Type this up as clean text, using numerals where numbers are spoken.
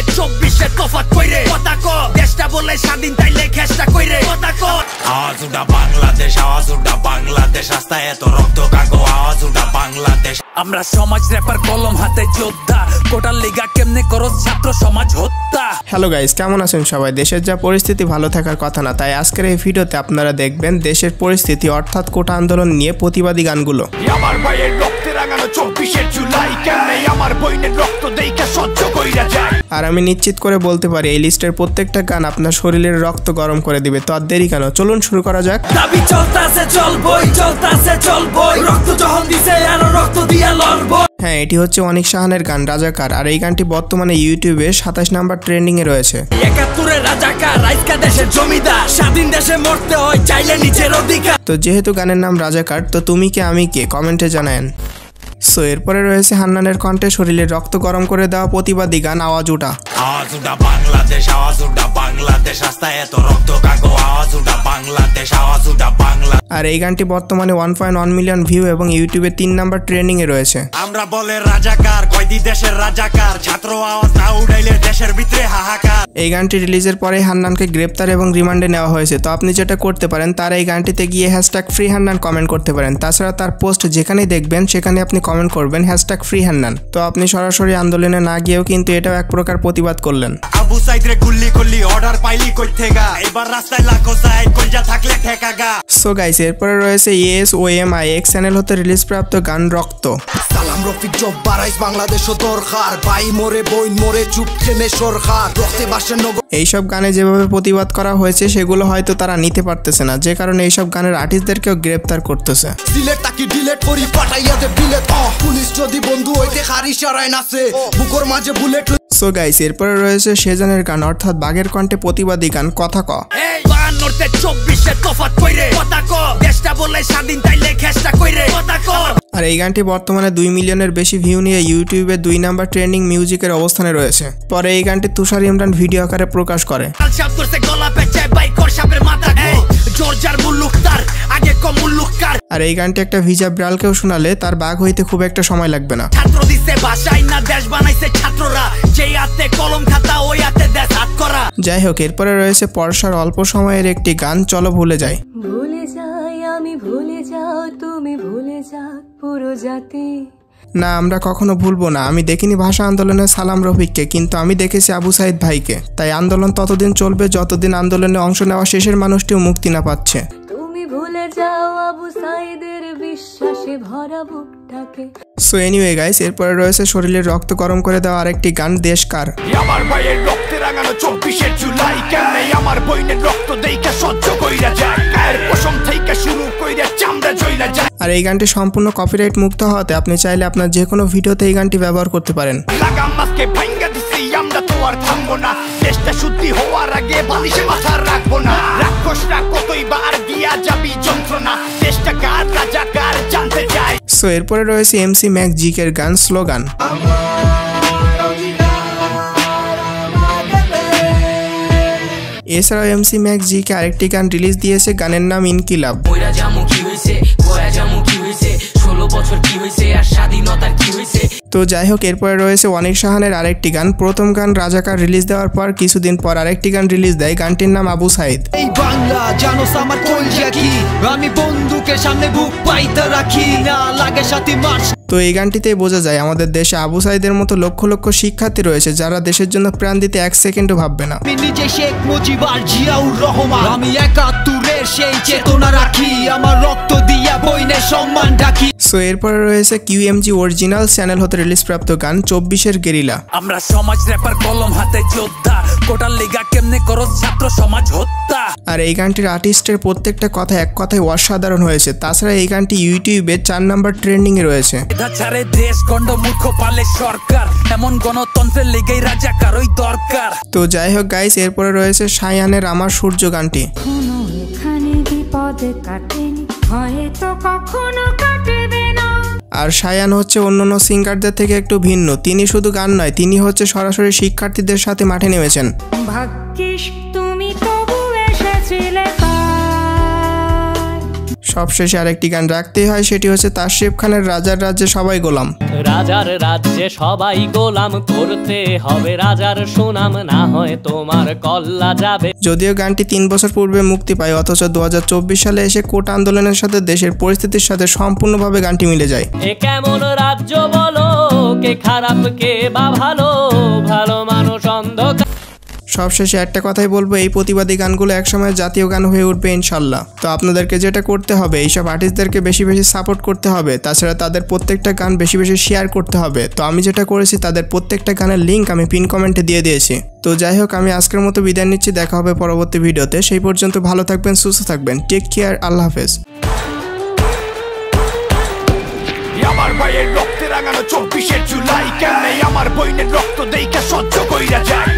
2024 এর তফাৎ কইরে কথা ক দেশটা বলে স্বাধীন তাইলে খেসটা কইরে কথা ক আওয়াজ উঠা বাংলাদেশ আওয়াজ উঠা বাংলাদেশ রাস্তায় এত রক্ত কাগো আওয়াজ উঠা বাংলাদেশ আমরা সমাজ র্যাপার কলম হাতে যোদ্ধা কোটার লিগা কেমনে করো ছাত্র সমাজ হত্যা। হ্যালো গাইস, কেমন আছেন সবাই? দেশের যা পরিস্থিতি ভালো থাকার কথা না, তাই আজকের এই ভিডিওতে আপনারা দেখবেন দেশের পরিস্থিতি অর্থাৎ কোটা আন্দোলন নিয়ে প্রতিবাদী গানগুলো। আমার ভাইয়ের রক্তে রাঙানো 24 জুলাই কেমনে আমার বইনের রক্ত দেইখা সহ্য কইরা যায়। আর আমি নিশ্চিত করে বলতে পারি এই লিস্টের প্রত্যেকটা গান আপনার শরীরের রক্ত গরম করে দিবে। তো আর দেরি কেন, চলুন শুরু করা যাক। দাবি চলতাছে চলবই চলতাছে চলবই রক্ত যখন দিছে আর রক্ত দিয়া লড়বো। হ্যাঁ, এটি হচ্ছে অনিক সাহানের গান রাজাকার, আর এই গানটি বর্তমানে ইউটিউবে 27 নাম্বার ট্রেন্ডিং এ রয়েছে। 71 রাজাকার আজকে দেশের জমিদার স্বাধীন দেশে মরতে হয় চাইলে নিজের অধিকার। তো যেহেতু গানের নাম রাজাকার, তো তুমি কে আমি কে কমেন্টে জানায়েন। সো এরপরে রয়েছে হান্নানের কণ্ঠে শরীরের রক্ত গরম করে দেওয়া প্রতিবাদী গান আওয়াজ উঠা। আওয়াজ উঠা বাংলাদেশ আওয়াজ উঠা বাংলাদেশ রাস্তায় এত রক্ত কাগো আওয়াজ উঠা বাংলাদেশ আওয়াজ উঠা বাংলা। আর এই গানটি বর্তমানে 1.1 মিলিয়ন ভিউ এবং ইউটিউবে 3 নাম্বার ট্রেন্ডিং এ রয়েছে। আমরা বলে রাজাকার কয়দি দেশের রাজাকার ছাত্র আওয়াজ না উঠাইলে দেশের ভিতরে হাহাকার। এই গানটি রিলিজের পরে হান্নানকে গ্রেপ্তার এবং রিমান্ডে নেওয়া হয়েছে। তো আপনি যেটা করতে পারেন তার এই গানটিতে গিয়ে #FreeHannan কমেন্ট করতে পারেন। তাছাড়া তার পোস্ট যেখানেই দেখবেন সেখানে আপনি কমেন্ট করবেন #FreeHannan। তো আপনি সরাসরি আন্দোলনে না গিয়েও কিন্তু এটাও এক প্রকার প্রতিবাদ করলেন। আবু সাইদ রে গুল্লি করলি অর্ডার পাইলি কই থেগা এবার রাস্তায় লাখো সাইড কইজা থাকলে ঠেকাগা। সো গাইস, এরপরে রয়েছে ESOMIX চ্যানেল হতে রিলিজ প্রাপ্ত গান রক্ত। সালাম রফিক জব বারাইস বাংলাদেশ দরকার ভাই মোরে বইন মোরে চুপ থেমে সরকার রক্তে বাসের নগর। এইসব গানে যেভাবে প্রতিবাদ করা হয়েছে সেগুলো হয়তো তারা নিতে পারতেছে না, যে কারণে এইসব গানের আর্টিস্টদেরকেও গ্রেপ্তার করতেছে। সিলেট তাকি ডিলেট করি পাঠাইয়া দে বিলেট পুলিশ যদি বন্ধু হইতে খারি সারায় নাচে বুকর মাঝে বুলেট। সো গাইস, এরপরে রয়েছে সেজানের গান অর্থাৎ বাঘের কণ্ঠে প্রতিবাদী গান কথা ক। 24 তফাৎ কইরে কথা ক দেশটা বলে স্বাধীন তাইলে খেসটা কইরে কথা ক। আর এই গানটি বর্তমানে 2 মিলিয়নের বেশি ভিউ নিয়ে ইউটিউবে 2 নাম্বার ট্রেন্ডিং মিউজিকের অবস্থানে রয়েছে। পরে এই গানটি তুষার ইমরান ভিডিও আকারে প্রকাশ করে। আর এই গানটি একটা ভিজা বিড়ালকেও শোনালে তার বাঘ হইতে খুব একটা সময় লাগবে না। ছাত্র দিছে ভাষাই না দেশ বানাইছে ছাত্ররা যেই হাতে কলম খাতা ওই হাতে দেশ হাত করা। যাই হোক, এরপরে রয়েছে পরশার অল্প সময়ের একটি গান চলো ভুলে যাই। ভুলে যাই আমি ভুলে যাও তুমি ভুলে যাও পুরো জাতি। না, আমরা কখনো ভুলবো না। আমি দেখিনি ভাষা আন্দোলনে সালাম রফিককে, কিন্তু আমি দেখেছি আবু সাইদ ভাইকে। তাই আন্দোলন ততদিন চলবে যতদিন আন্দোলনে অংশ নেওয়া শেষের মানুষটিও মুক্তি না পাচ্ছে। তুমি ভুলে যাও আবু সাইদের বিশ্বাসে ভরা বুকটাকে। সো এনিওয়ে গাইস, এরপরে রয়েছে শরীরের রক্ত গরম করে দেওয়া আরেকটি গান দেশকার। আমার ভাইয়ের রক্তে রাঙানো 24 জুলাই কেমনে আমার বইনের রক্ত দেইখা সহ্য কইরা যায় এর পশম থেকে শুরু কইরা চামড়া জইলা যায়। আর এই গানটি সম্পূর্ণ কপিরাইট মুক্ত হওয়াতে আপনি চাইলে আপনার যে কোনো ভিডিওতে এই গানটি ব্যবহার করতে পারেন। লাগাম মাসকে ভাঙ্গা দিছি আমরা তো আর থামবো না দেশটা শুদ্ধি হওয়ার আগে বালিশে মাথা রাখবো না। রাক্ষসরা কতই বার দিয়া যাবি যন্ত্রণা দেশটা কার রাজাকার জানতে চাই। সো এরপরে রয়েছে MC Mac Zik এর গান স্লোগান। এছাড়াও MC Mac Zik আরেকটি গান রিলিজ দিয়েছে, গানের নাম ইনকিলাব। তো যাই হোক, এরপরে রয়েছে অনিক সাহানের আরেকটি গান। প্রথম গান রাজাকার রিলিজ দেওয়ার পর কিছুদিন পর আরেকটি গান রিলিজ দেয়, গানটির নাম আবু সাইদ। এই বাংলা জানোস আমার কলজা কি আমি বন্দুকের সামনে বুক পাইতে রাখি না লাগে সাথী মার্চ। তো এই গানটিতেই বোঝা যায় আমাদের দেশে আবু সাইদের মতো লক্ষ লক্ষ শিক্ষার্থী রয়েছে যারা দেশের জন্য প্রাণ দিতে 1 সেকেন্ডও ভাববে না। আমি নিজে শেখ মুজিবুর জিয়াউর রহমান, আমি 71-এর সেই চেতনা রাখি আমার রক্ত দিয়া বইনের সম্মান রাখি। সো এরপরে রয়েছে QMG অরিজিনাল চ্যানেল হতে রিলিজ প্রাপ্ত গান 24 গেরিলা। আমরা সমাজ র্যাপার কলম হাতে যোদ্ধা কোটার লিগা কেমনে করো ছাত্র সমাজ হত্যা। আর এই গানটির আর্টিস্টের প্রত্যেকটা কথা এক কথায় অসাধারণ হয়েছে। তাছাড়া এই গানটি ইউটিউবে 4 নাম্বার ট্রেন্ডিং এ রয়েছে। ছাড়ে দেশ গন্ড মূর্খ পালে সরকার এমন গণতন্ত্রের লিগেই রাজাকার ওই দরকার। তো যাই হোক গাইস, এরপরে রয়েছে শায়ানের আমার সূর্য গানটি। আর শায়ান হচ্ছে অন্যান্য সিঙ্গারদের থেকে একটু ভিন্ন। তিনি শুধু গান নয়, তিনি হচ্ছে সরাসরি শিক্ষার্থীদের সাথে মাঠে নেমেছেন। সবশেষে আরেকটি গান রাখতেই হয়, সেটি হচ্ছে তাশরিফ খানের রাজার রাজ্যে সবাই গোলাম। রাজার রাজ্যে সবাই গোলাম, করতে হবে রাজার সুনাম, না হয় তোমার কল্লা যাবে। যদিও গানটি 3 বছর পূর্বে মুক্তি পায়, অথচ 2024 সালে এসে কোটা আন্দোলনের সাথে দেশের পরিস্থিতির সাথে সম্পূর্ণভাবে গানটি মিলে যায়। এ কেমন রাজ্য বলো, কে খারাপ কে বা ভালো, ভালো মানুষ অন্ধকার। সবশেষে একটা কথাই বলবো, এই প্রতিবাদী গানগুলো একসময় জাতীয় গান হয়ে উঠবে ইনশাল্লাহ। তো আপনাদেরকে যেটা করতে হবে, এইসব আর্টিস্টদেরকে বেশি বেশি সাপোর্ট করতে হবে, তাছাড়া তাদের প্রত্যেকটা গান বেশি বেশি শেয়ার করতে হবে। তো আমি যেটা করেছি, তাদের প্রত্যেকটা গানের লিঙ্ক আমি পিন কমেন্টে দিয়ে দিয়েছি। তো যাই হোক, আমি আজকের মতো বিদায় নিচ্ছি, দেখা হবে পরবর্তী ভিডিওতে। সেই পর্যন্ত ভালো থাকবেন, সুস্থ থাকবেন, টেক কেয়ার, আল্লাহ হাফেজ। আমার ভাইয়ের রক্তে রাঙানো 24শে জুলাই, কেমনে আমার বইনের রক্ত দেইখা সহ্য কইরা যায়।